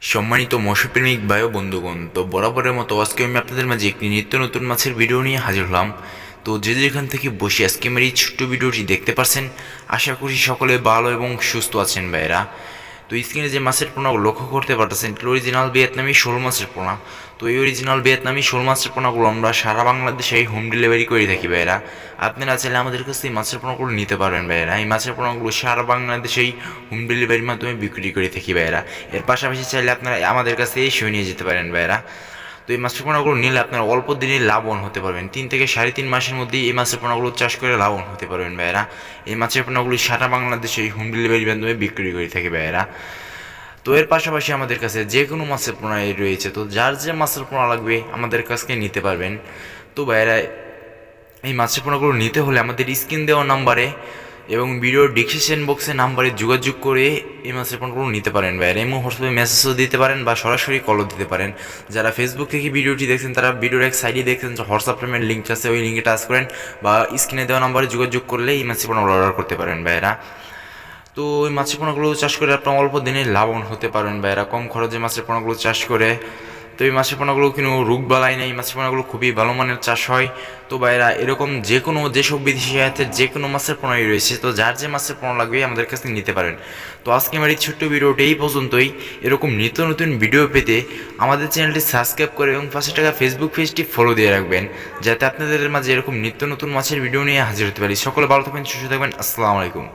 সম্মানিত মৎস্যপ্রেমিক ভাই ও বন্ধুগণ, তো বরাবরের মতো আজকে আমি আপনাদের মাঝে একটি নিত্য নতুন মাছের ভিডিও নিয়ে হাজির হলাম। তো যে যেখান থেকে বসে আজকে আমার এই ছোট্ট ভিডিওটি দেখতে পারছেন, আশা করি সকলে ভালো এবং সুস্থ আছেন ভাইরা। তো স্ক্রিনে যে মাছের পোনাগুলো লক্ষ্য করতে পারতেছেন, এটি অরিজিনাল ভিয়েতনামি শোল মাছের পোনা। তো এই অরিজিনাল ভিয়েতনামি শোল মাছের পোনাগুলো আমরা সারা বাংলাদেশে হোম ডেলিভারি করে থাকি ভাইরা। আপনারা চাইলে আমাদের কাছ থেকে মাছের পোনাগুলো নিতে পারবেন ভাইরা। এই মাছের পোনাগুলো সারা বাংলাদেশেই হোম ডেলিভারির মাধ্যমে বিক্রি করে থাকি ভাইরা। এর পাশাপাশি চাইলে আপনারা আমাদের কাছে এসেও নিয়ে যেতে পারেন ভাইরা। তো এই মাছের পোনাগুলো নিলে আপনারা অল্প দিনে লাভবান হতে পারবেন। 3 থেকে 3.5 মাসের মধ্যেই এই মাছের পোনাগুলো চাষ করে লাভবান হতে পারবেন ভাইয়েরা। এই মাছের পোনাগুলি সারা বাংলাদেশে হোম ডেলিভারির মাধ্যমে বিক্রি করে থাকে ভাইয়েরা। তো এর পাশাপাশি আমাদের কাছে যে কোনো মাছের পোনা রয়েছে, তো যার যে মাছের পোনা লাগবে আমাদের কাছ থেকে নিতে পারবেন। তো ভাইয়েরা, এই মাছের পোনাগুলো নিতে হলে আমাদের স্ক্রিন দেওয়া নাম্বারে এবং ভিডিওর ডিসক্রিপশন বক্সে নাম্বারে যোগাযোগ করে এই মাছের পোনাগুলো নিতে পারেন ভাইয়েরা। এমন হোয়াটসঅ্যাপে মেসেজও দিতে পারেন বা সরাসরি কলও দিতে পারেন। যারা ফেসবুক থেকে ভিডিওটি দেখছেন তারা ভিডিওর এক সাইডে দেখছেন যে হোয়াটসঅ্যাপ পেমেন্ট লিঙ্ক আছে, ওই লিঙ্কে টাচ করেন বা স্ক্রিনে দেওয়া নাম্বারে যোগাযোগ করলে এই মাছের পোনাগুলো অর্ডার করতে পারেন ভাইয়েরা। তো এই মাছের পোনাগুলো চাষ করে আপনার অল্প দিনে লাভবান হতে পারেন বা এরা কম খরচে মাছের পোনাগুলো চাষ করে। তো এই মাছের পোনাগুলো কোনো রোগ বালাই নেই, মাছের পোনাগুলো খুবই ভালো মানের চাষ হয়। তো ভাইরা, এরকম যে কোনো যেসব বিদেশি জাতের যে কোনো মাছের পোনাই রয়েছে, তো যার যে মাছের পোনা লাগবে আমাদের কাছ থেকে নিতে পারেন। তো আজকে আমার এই ছোট্ট ভিডিওটি এই পর্যন্তই। এরকম নিত্য নতুন ভিডিও পেতে আমাদের চ্যানেলটি সাবস্ক্রাইব করে এবং 5 টাকা ফেসবুক পেজটি ফলো দিয়ে রাখবেন, যাতে আপনাদের মাঝে এরকম নিত্য নতুন মাছের ভিডিও নিয়ে হাজির হতে পারি। সকলে ভালো থাকবেন, সুস্থ থাকবেন। আসসালামু আলাইকুম।